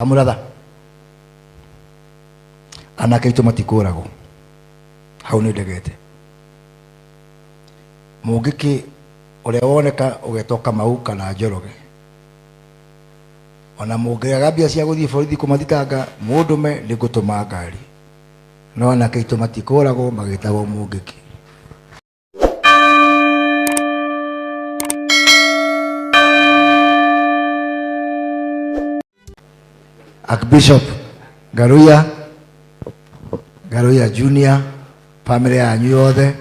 Wamuratha Anake itu Maitukaruguo hau ni ndegete Mungiki uria woneka ugetoka mau kana Njoroge ona mungegambia cia guthii borithi kumathitanga mundume ni gutuma ngari no Anake itu Maitukaruguo magitagwo Mungiki. Archbishop Garuya Junior, family yanyu yothe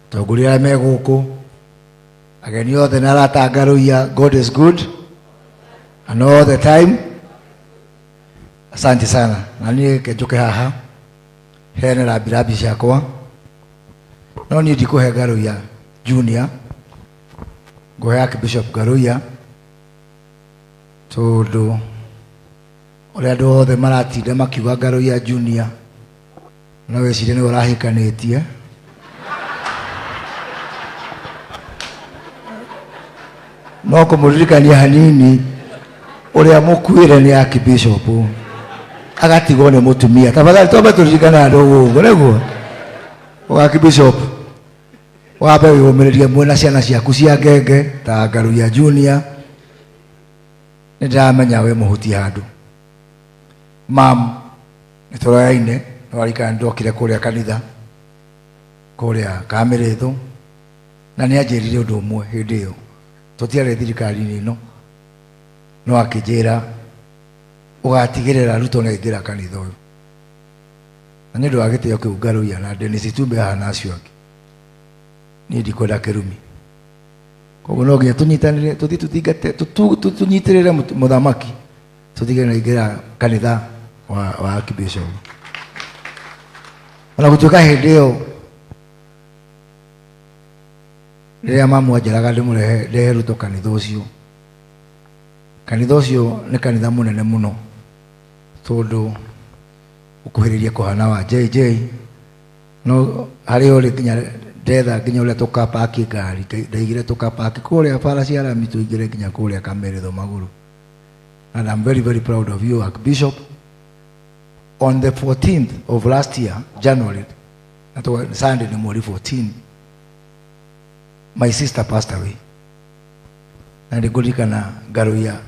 tongoria me guku ageni yothe na arata Garuya, God is good and all the time. Asante sana na niĩ njuke haha hene rabirabi ciakwa no niĩ ndikuhe Garuya Junior, nguhe Archbishop Garuya tondu uria andu othe maratinda makiuga Garuya Junior no wecire ni urahikanitie no kumuririkania hanini uria mukwire ni Archbishop agatigwo ni mutumia. Tafadhali toba turirikana andu uguo neguo Archbishop wabe wiyumiririe mwena ciana ciaku cia ngenge ta Garuya Junior ndamenya we muhuti handu mam nituraine warika ndokire kuria kanitha kuria Kamirithu na ni anjirire undu umwe hindi iyo tutiare thirikari-ini ino no akijira ugatigirira ruto na ingira kanitha uyu na ni ndu wa gitio kiu Garuya na Dennis tumbe haha nacio aki ni ndikwenda kirumi koguo no nginya tunyitanire tuthi tutingate tunyitirire muthamaki tutige na ingira kanitha wa Archbishop ona gutuika hindi iyo riria mamu anjaraga ndimurehe ndehe ruto kanitha ucio ni kanitha munene muno tondu ukuhiriria kuhana wa JJ no hari uri nginya ndetha nginya uria tukapaki ngari ndaigire tukapaki kuria bara cia rami tuingire nginya kuria Kamirithu maguru. And I'm very, very proud of you, Archbishop. On the 14th of last year, January, that was Sunday, January 14, my sister passed away. And the Gudikana Garuya,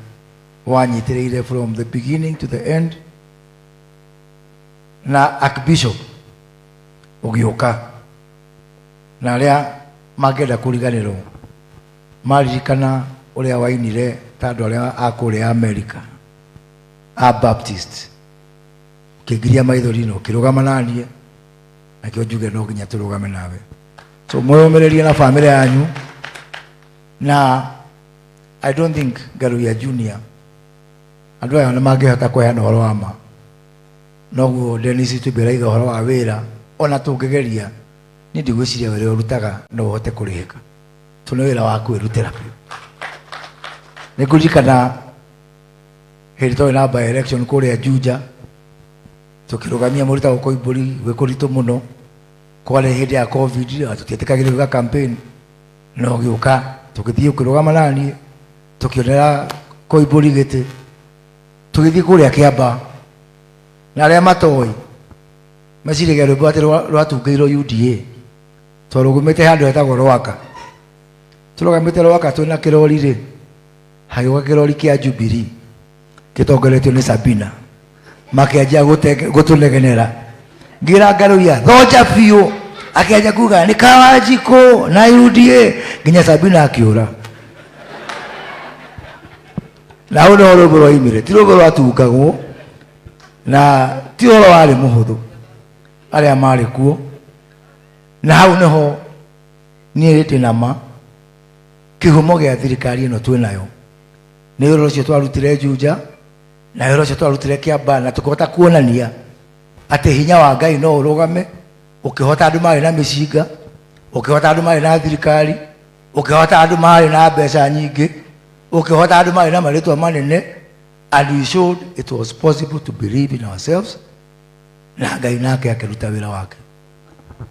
wanyitirire from the beginning to the end. Na Archbishop, ugioka. Na ria magenda kuriganirwo. Maririkana uria wainire tandu aria akuria America a Baptist kigiria maithori no kirugama nanie na kio njuge no nginya turugame nawe so mweyumiririe na family yanyu na I don't think Garuya Junior andu aya mangihota kweheana uhoro wa ma noguo Dennis tubiraiga uhoro wa wira ona tungigeria ni ndigwiciria wira urutaga no uhote kurihika tuna wira wa kwirutira nikuririkana hindi twari na by election kuria Juja tukirugamia murita gukoimburi wikuritu muno kwari hindi ya COVID tutietikagirira campaign no giuka tukithii ukirugama nani tukionera koimburi giti tugithii kuria Kiamba na aria matoi maciriga rwimbo ati rwatungeirwo UDA twarugumite handu hetagwo Rwaka turugamite Rwaka twina kirori ri hagiuka kirori kia Jubilee kitongoretio ni Sabina makianjia gutunegenera ngira Garuya thoja biu akianjia kuga ni Kawajiko na UDA nginya Sabina akiura na uno ruburo imire ti ruburo atungagwo na ti oro wari muhuthu aria mari kuo na hau neho ni riti nama kihumo gia thirikari ino twinayo ni oro cio twarutire Juja na oro cio twarutire Kiamba na tukihota kuonania ati hinya wa Ngai no urugame ukihota andu mari na micinga ukihota andu mari na thirikari ukihota andu mari na mbeca nyingi ukihota andu mari na maritwa manene and we showed it was possible to believe in ourselves na Ngai nake akiruta wira wake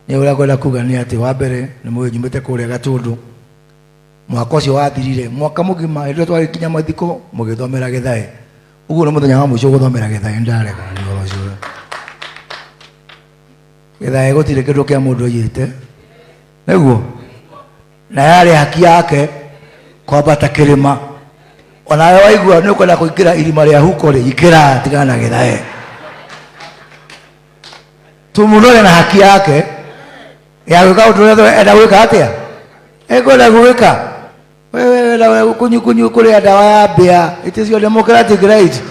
ni uria kwenda kuga ni ati wa mbere ni mwenyumite kuria Gatundu mwaka ucio wathirire mwaka mugima ndio twari kinya mathiko mugithomera Githae uguo no muthenya wa mwico guthomera Githae ndarega ni goro cio Githae gutire kindu kia mundu yite neguo na yale haki yake kwambata kirima ona wewe waigua ni ukwenda kuingira irima ria huko ri ikira tigana na Githae tumunore na haki yake ya gwika undu uria enda gwika atia ekwenda gwika wewe na kunyu kuria dawa ya bia it is your democratic right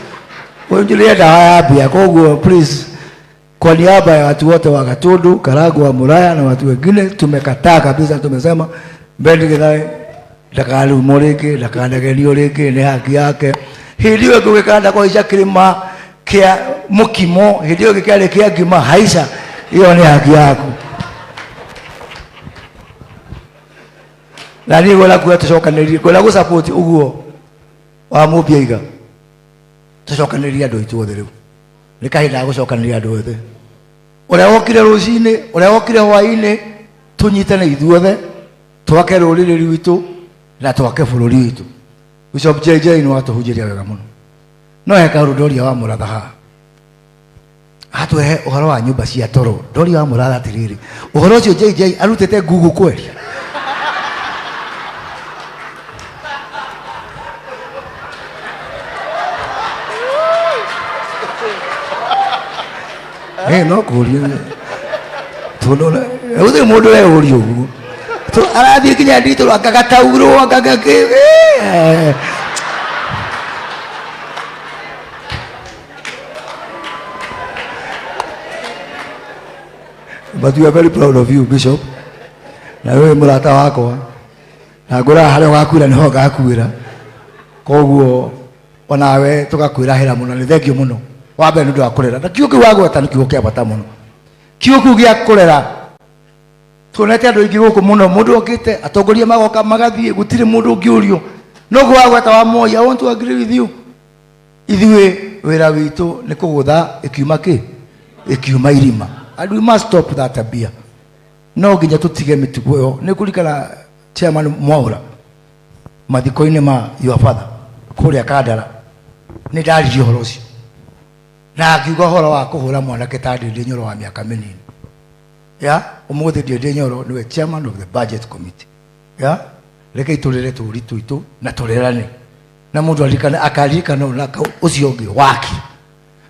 wewe dawa ya bia koguo please kwa niaba ya watu wote wa Gatundu, Karagwe, Wamuratha na watu wengine tumekataa kabisa. Tumesema Mbendi Githae ndakarumurike ndakanagenio riki ni haki yake hidio gwikanda kwa isha kirima kia mukimo hidio gikale kia gima haisha hiyo ni haki yako na ni gola kwa tucokanĩrie gola go support uguo wa mubiaiga tucokanĩrie andũ itu othe riu ni kahinda gucokanĩria andũ othe uria wokire rucini uria wokire hwaini tunyitane ithuothe twake rũrĩrĩ rwitũ na twake bũrũri witũ Bishop JJ ni watuhunjiria wega muno no heka Doria Wamuratha ha atwehe uhoro wa nyumba cia toro Doria Wamuratha atiriri uhoro ucio JJ arutete Google kweli no kuria tuno uthi mundu we uri uguo tu arathi kinya ndito akagatauro akagake but we are very proud of you Bishop na wewe murata wako na ngora hare wakwira niho gakwira koguo onawe tugakwirahira muno ni thengio muno wambe ndu akurera na kiuki wagweta ni kiuki abata muno kiuki gia kurera tuonete andu ingi guku muno mundu okite atongoria magoka magathie gutire mundu ngiurio no gwagweta wa moya I want to agree with you ithuĩ wĩra witũ nĩ kũgũtha ikiuma irima and we must stop that tabia no nginya tũtige mĩtugo ĩyo nĩ kũrikana chairman Mwaura mathiko-inĩ ma your father kũrĩa Kandara nĩ ndaririe ũhoro ũcio na akiuga ũhoro wa kũhũra mwanake ta Ndĩndĩ Nyoro wa mĩaka mĩnini ya ũmũthĩ Ndĩndĩ Nyoro nĩwe chairman of the budget committee ya reke itũrĩre tũũri tũitũ na tũrerane na mũndũ aririkana akaririkana na ũcio ũngĩ waki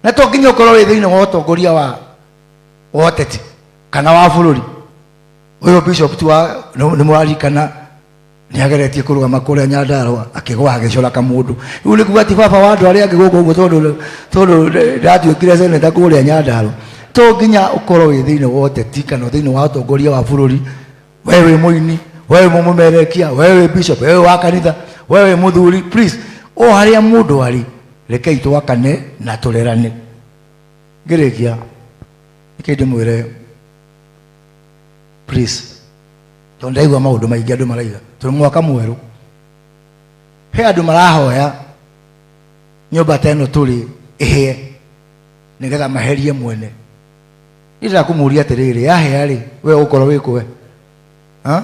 na to nginya ũkorwo wĩ thĩinĩ wa ũtongoria wa ũteti kana wa bũrũri ũyũ Bishop tu nĩ mũraririkana nĩ ageretie kũrũgama kũrĩa Nyandarua akĩgwa agĩcora kamũndũ rĩu nĩ kuga ti baba wa andũ arĩa angĩ gũkũ ũguo tondũ ndatuĩkire seneta kũrĩa Nyandarua to nginya ũkorwo wĩ thĩinĩ wa ũteti kana thĩinĩ wa ũtongoria wa bũrũri wewe mũini wewe mũmerekia wewe Bishop wewe wa kanitha wewe muthuri please o haria mundu ari rekei twakane na turerane ngirikia ikindi mwire please tondaigwa maundu maingi andu maraiga turi mwaka mweru he andu marahoya nyumba teno turi ihie nigetha maherie mwene ira kumuria atiriri yahea ri we ukorwo wikuwe ha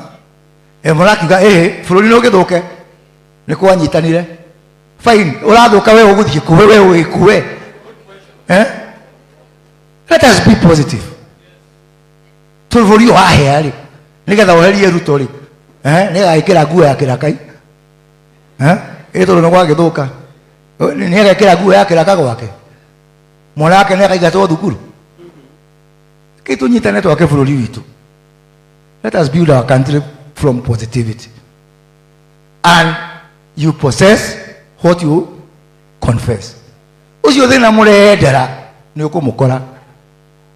murakiga bururi no githuke ni kwanyitanire fine urathuka wewe uguthie kuwe wewe wikuwe let us be positive tururi wahea ri nigetha uherie ruto ri ni gaikira nguo ya kirakai ito no gwagithuka ni gaikira nguo ya kiraka gwake mwanake ni akaigatwo thukuru kitunyitane twake bururi witu let us build our country from positivity and you possess what you confess ucio thina murendera ni ukumukora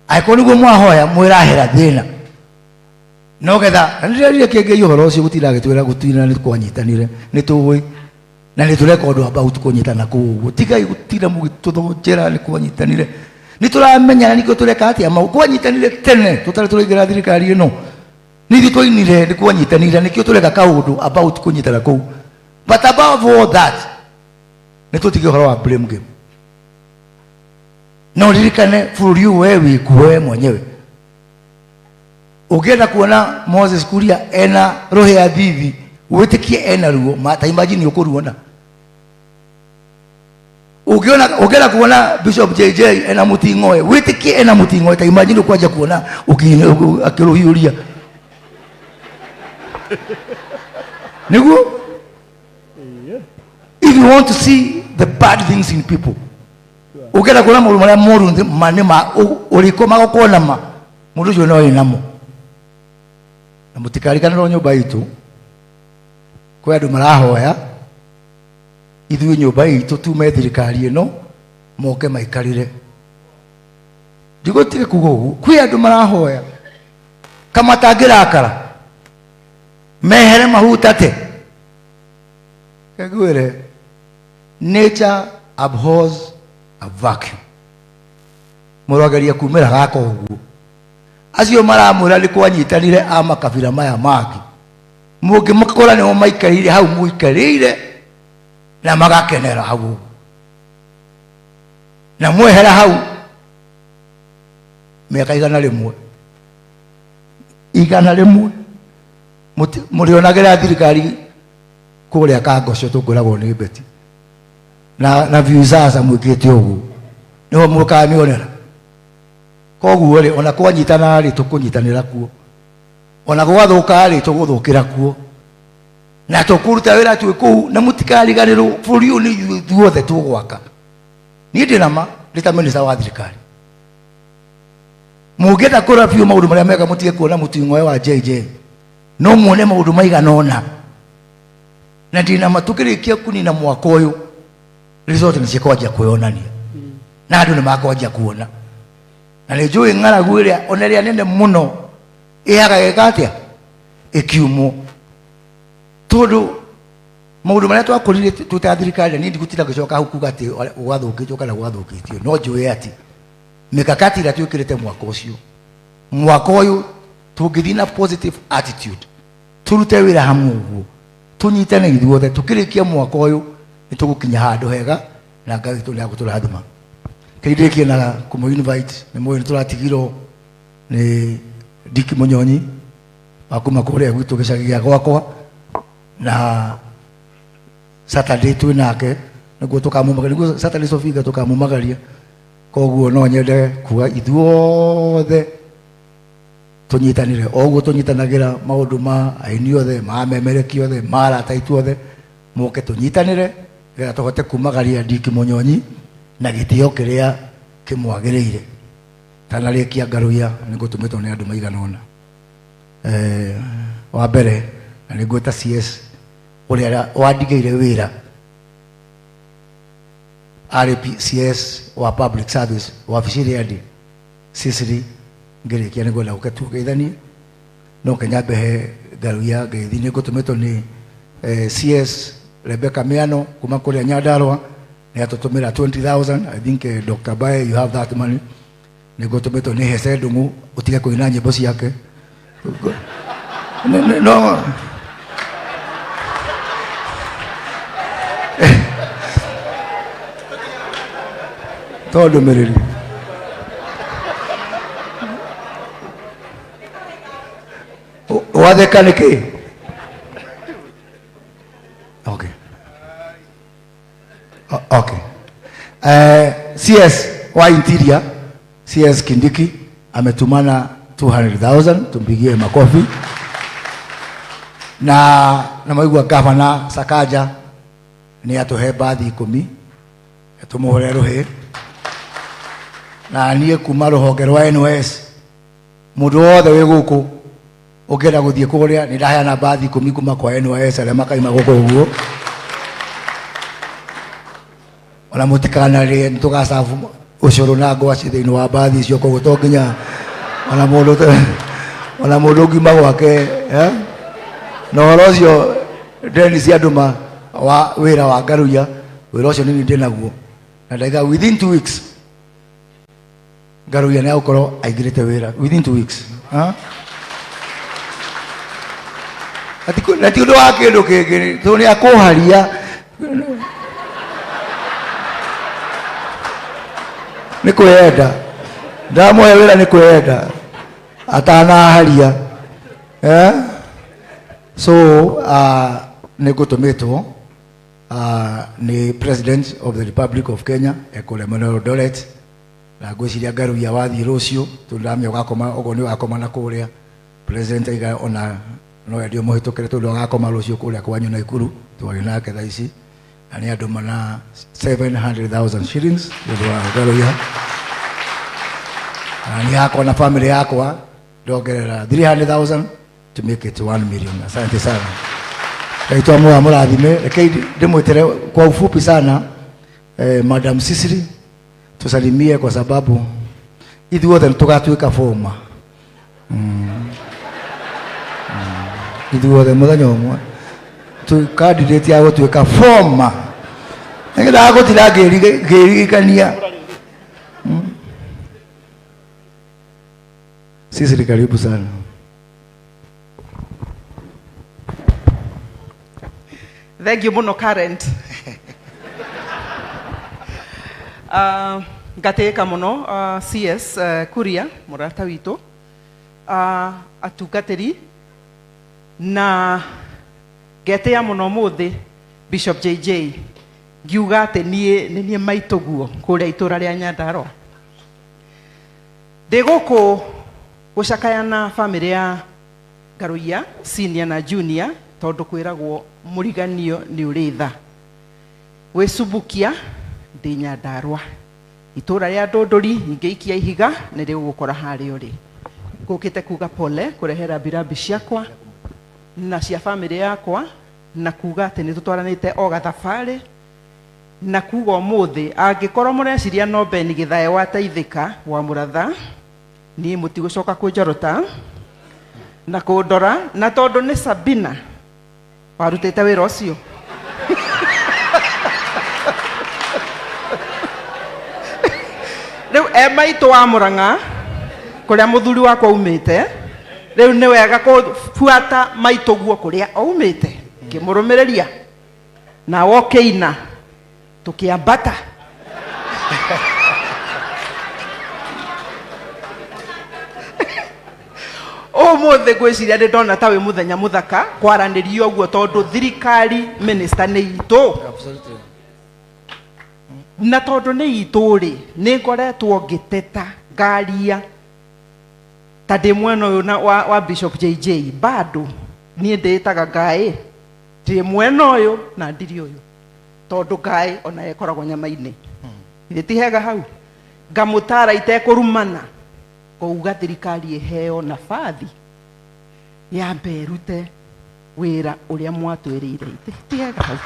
aiko niguo mwahoya mwirahera thina no getha ndirire kenge uhoro ucio gutira gitwira gutina ni kwanyitanire ni tuwi na ni tureka undu about kunyitana kuguo tigai gutira mugituthonjera ni kwanyitanire ni turamenya nikio tureka atia mau kwanyitanire tene tutari turigira thirikari ino ni thitwainire ni kwanyitanire nikio tureka kaundu about kunyitana kuu but above all that ni tutige uhoro wa blame game no ririkane bururi wewe wikuwe mwenyewe ukienda kuona Moses Kuria ena roho ya thithi witikie ena ruo mata imagine ukuruona ukiona kuona Bishop JJ ena mutingoe witikie ena mutingoe ta imagine kwaje kuona akiruhuria nigu. If you want to see the bad things in people, ukenda kuona mundu manema ulikoma gukona ma mundu jo no inamo na mutikarikana ro nyumba itu kwa andu marahoya ithuĩ nyũmba itũ tume thirikari ĩno moke maikarire ndigũtige kuga ũguo. Kwĩ andũ marahoya kama tangĩrakara mehere mahutate. Kagwĩre nature abhors a vacuum. Mũrogeria kumĩra gaka ũguo acio maramwĩra nĩ kwanyitanire a makabira maya mangĩ mũngĩmakora nĩo maikarire hau mũikarĩire na magakenera hau na mwehera hau mĩaka igana rĩmwe mũrĩonagĩra thirikari kũrĩa Kangoco tũkwĩragwo nĩ Beti na Viusasa mwĩkĩte ũguo nĩho mũkamĩonera. Koguo rĩ ona kwanyitana rĩ tũkũnyitanĩra kuo, ona gwathũka rĩ tũgũthũkĩra kuo, na tũkũruta wĩra twĩ kũu na mũtikariganĩrwo bũrũri ũyũ nĩ ithuothe tũgwaka. Niĩ ndĩ nama ndĩ ta mĩnĩsta wa thirikari, mũngĩenda kũrora biũ maũndũ marĩa mega mũtige kuona mũting'oe wa JJ, no muone maũndũ maigana ũna. Na ndĩ nama tũkĩrĩkia kũnina mwaka ũyũ resort nĩ cikwanjia kwĩonania na andũ nĩ makwanjia kuona. Na nĩ njũĩ ng'aragu ĩrĩa ona ĩrĩa nene mũno ĩhagagĩka atĩa ĩkiumwo, tondũ maũndũ marĩa twakũrire tũta thirikari nĩ ndigũtinda gũcoka hau kuga atĩ gwathũkĩtio kana gwathũkĩtio. No njũĩ atĩ mikakati ĩrĩa twĩkĩrĩte mwaka ũyũ tũngĩthiĩ na positive attitude, tũrute wĩra hamwe ũguo, tũnyitane ithuothe, tũkĩrĩkia mwaka ũyũ nĩ tũgũkinya handũ hega na Ngai witũ nĩ agũtũrathima. Kĩrĩndĩkie na kũmũ-invite nĩ mũĩ nĩ tũratigirwo nĩ Diki Mũnyonyi wa kuma kũrĩa gwitũ gĩcagi gĩa gwakwa, na Saturday twĩ nake nĩguo tũkamumagaria, nĩguo Saturday Sofiga tũkamumagaria. Koguo no nyende kuga ithuothe tũnyitanire o ũguo tũnyitanagĩra maũndũ ma aini othe ma memereki othe ma arata aitũ othe, moke tũnyitanire getha tũhote kumagaria Diki Mũnyonyi na gĩtĩo kĩrĩa kĩmwagĩrĩire. Tanarĩkia Ngaruya nĩ ngũtũmĩtwo nĩ andũ maigana ũna. Wa mbere na nĩ ngwĩta CS ũrĩa wandigĩire wĩra RPCS wa public service wabici ĩrĩa ndĩ Sicily, ngĩrĩkia nĩ ngwenda gũke tũgeithanie. No kenyambe he Ngaruya ngeithi nĩ ngũtũmĩtwo nĩ CS Rebecca Miano kuma kũrĩa Nyandarua, nĩ atũtũmĩra 20,000. I think Dr. Bae you have that money. Nĩ ngũtũmĩtwo nĩ Hece Ndung'u ũtige kũina nyĩmbo ciake. No tondũ mĩrĩri watheka nĩkĩ? Okay. Okay. CS wa interior CS Kindiki ametumana 200,000, tumpigie makofi. Na maigua gavana Sakaja ni atuhe bathi 10 tumuhore ruhi, na niĩ kuma rũhonge rwa NOS mũndũ wothe wĩ gũkũ ũngĩenda gũthiĩ kũrĩa nĩ ndaheana bathi 10 kuma kwa NOS arĩa makaima gũkũ ũguo. Ona mũtikanarĩe nĩ tũgacabu ũcũrũ na ngwacĩ thĩinĩ wa bathi icio, koguo to nginya ona mũndũ ngiuma gwake. Na ũhoro ũcio Dennis Andũma wa wĩra wa Ngaruya, wĩra ũcio nĩ ndĩ naguo, na ndaiga within 2 weeks Ngaruya nĩ agũkorwo aingĩrĩte wĩra within 2 weeks. Na ti ũndũ wa kĩndũ kĩngĩ, tondũ nĩ akũharia nĩ kwĩenda, ndamuoya wĩra nĩ kwĩenda atanaharia. So nĩ ngũtũmĩtwo ni President of the Republic of Kenya ekole Emmanuel Dolet na gwiciria ngaru ya wathi rucio tundamya gakoma ogoni gakoma na kuria President iga ona no ndio muhitukire tundu gakoma rucio kuria kwanyu na ikuru twari nake thaici na ni andu mana 700,000 shillings ndio ngaru ya ni yako na family yako ndongerera 300,000 to make it 1 million. Asante sana. Kaitwa mwa murathime rekei ndimwitere kwa ufupi sana Madam Sisiri tusalimie kwa sababu ithuothe tugatuika forma ithuothe muthenya umwe tu candidate ya gutuika forma ngira gutira ngirigikania Sisiri karibu sana. Thank you muno current. Ngateka muno CS Kuria Wamuratha witu atungatiri na getea muno muthi Bishop JJ ngiuga ati nie Maitukaruguo kuria itura ria Nyandarua ndiguku gucakayana family ya Ngaruia senior na junior tondu kwiragwo muriganio ni uritha wisubukia ndi Nyandarua itura ria ndunduri ingeikia ihiga ni rigukora hari uri ngukite kuga pole kurehera birambi ciakwa na cia family yakwa na kuga ati ni tutwaranite o gathafari na kuga umuthi angikorwo mureciria no beni githae wateithika Wamuratha ni muti gucoka kunjaruta na kundora na tondu ni Sabina warutite wira ucio riu Maitu wa Murang'a kuria muthuri wakwa umite riu ni wega kufuata Maitukaruguo kuria umite kimurumiriria na wokeina tukiambata umuthi gwiciria ndi ndona tawe muthenya muthaka kwaranirio guo tondu thirikari minister ni itu na tondu ni ituri ni ngoretwo ngiteta ngaria tadi mwena uyu wa Bishop JJ bado ni nditaga ngai ndi mwena uyu na ndiri uyu tondu ngai ona ekoragwo nyama-ini nditihega hau ngamutara itekurumana kuuga thirikari iheo nafathi ya berute wira uria mwatwirire itihega hau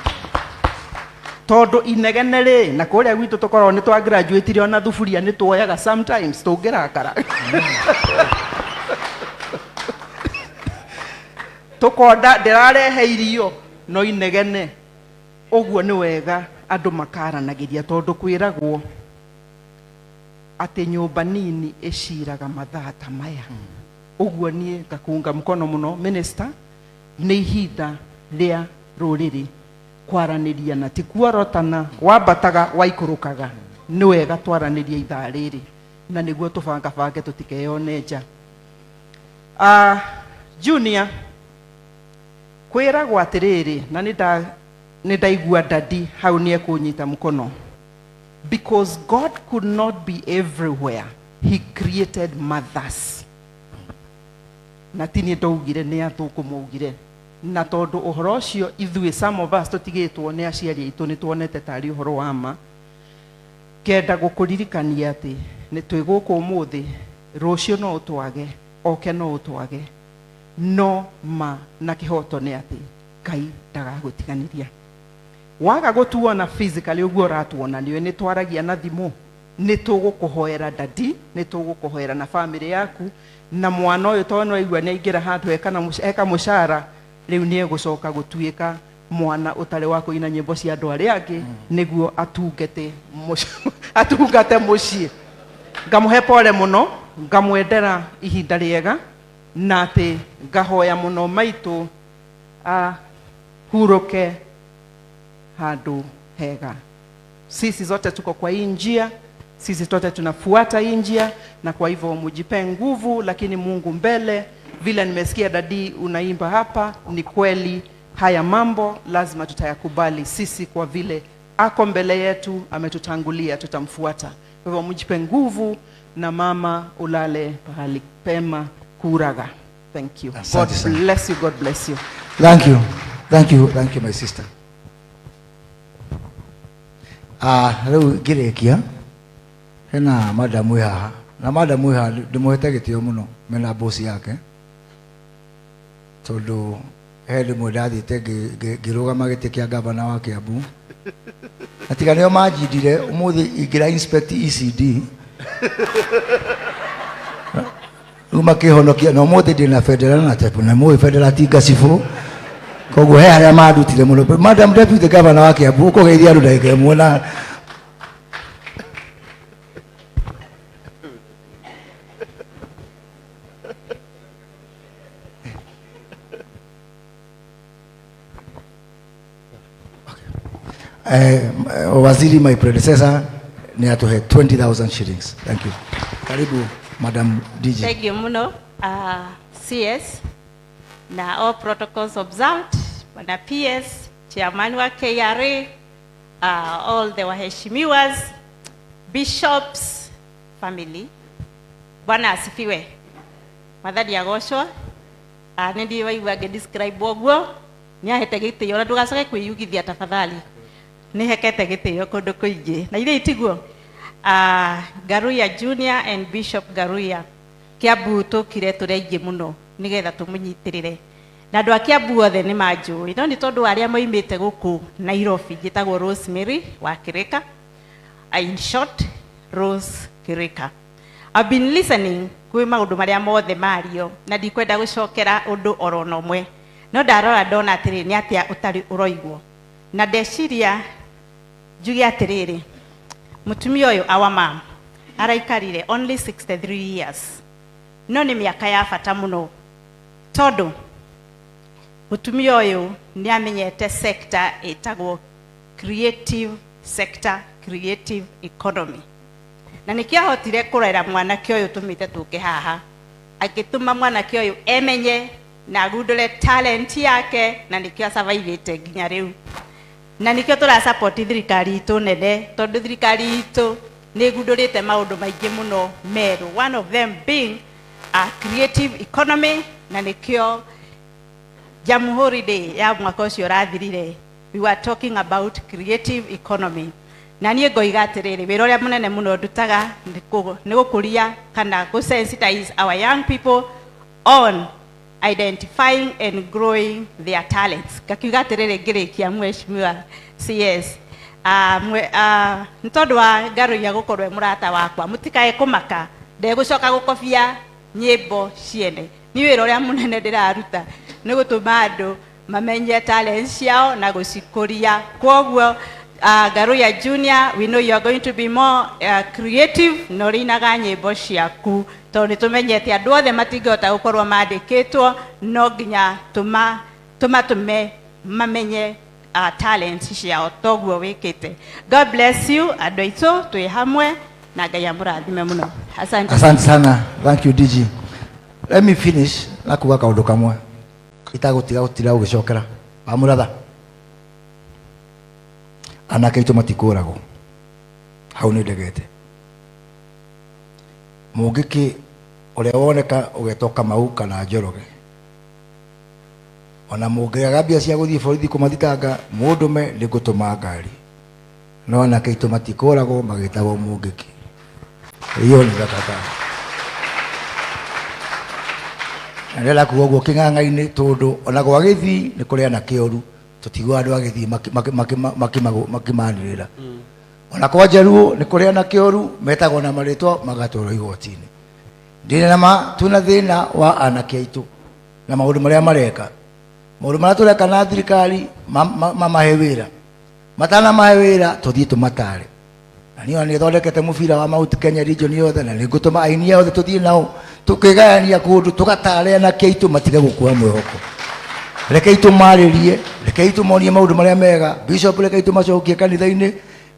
tondu inegenere na kuria gwitu tukorwo ni twa graduate ona thufuria ni tuoyaga sometimes tungirakara tukonda ndirarehe irio no inegene uguo ni wega andu makaranagiria tondu kwiragwo ati nyumba nini iciraga mathata maya uguo nie ngakunga mkono muno minister ni ihinda ria ruriri kwaraniria na tikuarotana wambataga waikurukaga ni wega twaraniria ithaa riri na niguo tubanga bange tutikeyone nja junior kwiragwo atiriri na ni ndaigua dadi hau nie kunyita mkono because God could not be everywhere. He created mothers. Na tini ndaugire ni atukumugire na tondu uhoro ucio ithui some of us tutigitwo ni aciari itu ni tuonete tari uhoro wa ma kenda gukuririkania ati ni twiguku umuthi rucio no utwage oke no utwage no ma na kihoto ni ati Ngai ndagagutiganiria waga gutuona physically uguo ratuona ni twaragia na thimu ni tugukuhoera dadi ni tugukuhoera na family yaku na mwana uyu tono igwa ni ingira handu eka mushara riu ni egucoka gutuika mwana utari wako ina nyimbo cia andu aria angi niguo atungate mucii ngamuhe pole muno ngamwendera ihinda riega na ati ngahoya muno Maitu huroke hadu hega. Sisi zote tuko kwa hii njia, sisi zote tunafuata hii njia, na kwa hivyo mujipe nguvu, lakini Mungu mbele. Vile nimesikia dadi unaimba hapa, ni kweli haya mambo lazima tutayakubali sisi, kwa vile ako mbele yetu, ametutangulia, tutamfuata. Kwa hivyo mjipe nguvu, na mama ulale pahali pema kuraga. Thank you. God bless you. God bless you. Thank you. Thank you. Thank you, my sister. Leo girekia hena madamu haha, na madamu haha ndimuhete gitio muno mena bosi yake, tondu heli mwendathite ngirugama giti kia gavana wa Kiambu, atiga nio manjindire umuthi ingira inspect ECD uma kihonokia no muthi ndina federal na tepu na mu federal tinga sifu koguo he aria mandutire muno. Madam Deputy Governor wa Kiambu ko geithia andu ndagika imwe na waziri, my predecessor, ni atuhe 20,000 shillings. Thank you. Karibu Madam DG. Thank you muno. CS na all protocols observed, Bwana PS, chairman wa KRA, all the waheshimiwas, bishops, family. Bwana asifiwe. Mathadi agoshwa. Nindi waigua describe ogwo. Ni ahete gitio na ndugacoke kwiyugithia tafadhali. Ni hekete gitio kundu kuingi. Na ile itiguo. Garuya Junior and Bishop Garuya. Kiambu tukire turaingi muno nigetha tumunyitirire. Na andu a Kiambu othe ni manjui. No ni tondu aria moimite guku Nairobi gitagwo Rosemary wa Kirika. In short, Rose Kirika. I've been listening kwi maundu maria mothe mario na ndikwenda gucokera undu orono mwe. No ndarora ndona atiri ni atia utari uroigwo. Na ndeciria njuge atiriri. Mutumia uyu our mom araikarire only 63 years. No ni miaka ya bata muno. Tondu mutumia uyu ni amenyete sector etagwo creative sector, creative economy. Na nikiahotire kurera mwanake uyu tumite tuke haha, agituma mwanake uyu emenye na gundure talent yake, na nikio survive nginya riu. Na nikio tura support thirikari itu nene, tondu thirikari itu ni gundurite maundu maingi muno meru, one of them being a creative economy. Na nikio Jamhuri Day ya mwaka ucio rathirire, we were talking about creative economy. Na niĩ ngoiga atĩrĩrĩ, wĩra ũrĩa mũnene mũno ndutaga nĩ gũkũria kana gũsensitize our young people on identifying and growing their talents. Ngakiuga atĩrĩrĩ ngĩrĩkia mheshimiwa CS, nĩ tondũ wa Garuya gũkorwo mũrata wakwa, mũtikae kũmaka ndegũcoka gũkobia nyĩmbo ciene. Nĩ wĩra ũrĩa mũnene ndĩraruta nĩ gũtũma andũ mamenye talents ciao na gũcikũria. Kwoguo Garuya Junior, we know you are going to be more creative no rinaga nyĩmbo ciaku, tondũ tumenyete andũ othe matingĩhota gũkorwo mandĩkĩtwo, no nginya tũmatume mamenye talents ciao. Toguo wĩkĩte. God bless you. Andũ aitũ twĩ hamwe na Ngai amũrathime mũno. Asante. Asante sana. Thank you DG. Let me finish na kuga kaundu kamwe itagutiga gũgĩcokera. Wamuratha, Anake itu matikũragwo hau nĩ ndegete. Mungiki ũrĩa woneka ũgetoka mau kana Njoroge, ona mũngĩaga mbia cia gũthiĩ borithi kũmathitanga mũndũme nĩ ngũtũma ngari, no Anake itu matikũragwo magĩtagwo Mungiki. Hiyo ni gatata. Ndela kuogwo king'ang'a-inĩ tondu ona gwagĩthi nĩ kũrĩ Anake oru, tutigwa andu agĩthi makimanĩrĩra. Ona kwa Jaruo nĩ kũrĩ Anake oru metagwo na marĩtwa magatwarwo igoti-inĩ. Ndĩrĩ nama tuna thĩna wa Anake aitũ na maũndũ marĩa mareka, maũndũ marĩa tũreka na thirikari mamahe wĩra, matanamahe wĩra tũthiĩ tũmatare. Na niĩ nĩ thondekete mũbira wa Mount Kenya region yothe, na nĩ ngũtũma aini othe tũthiĩ nao tukigayania kũndũ tũgatare Anake aitũ matige gũkua mwĩhoko. Rekei tũmarĩrie, rekei tũmonie maũndũ marĩa mega. Bishop rekei tũmacokie kanitha-inĩ.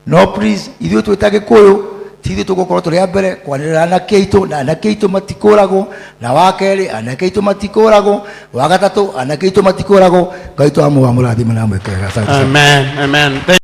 No please, ithuĩ twĩta Gikuyu tithi tugukorwo turi a mbere kwanirira anake aitu na anake aitu matikũragwo na wakeri anake aitu matikũragwo wa gatatu anake aitu matikũragwo Ngai twamu wa mũrathime na mwekega. Amen. Amen.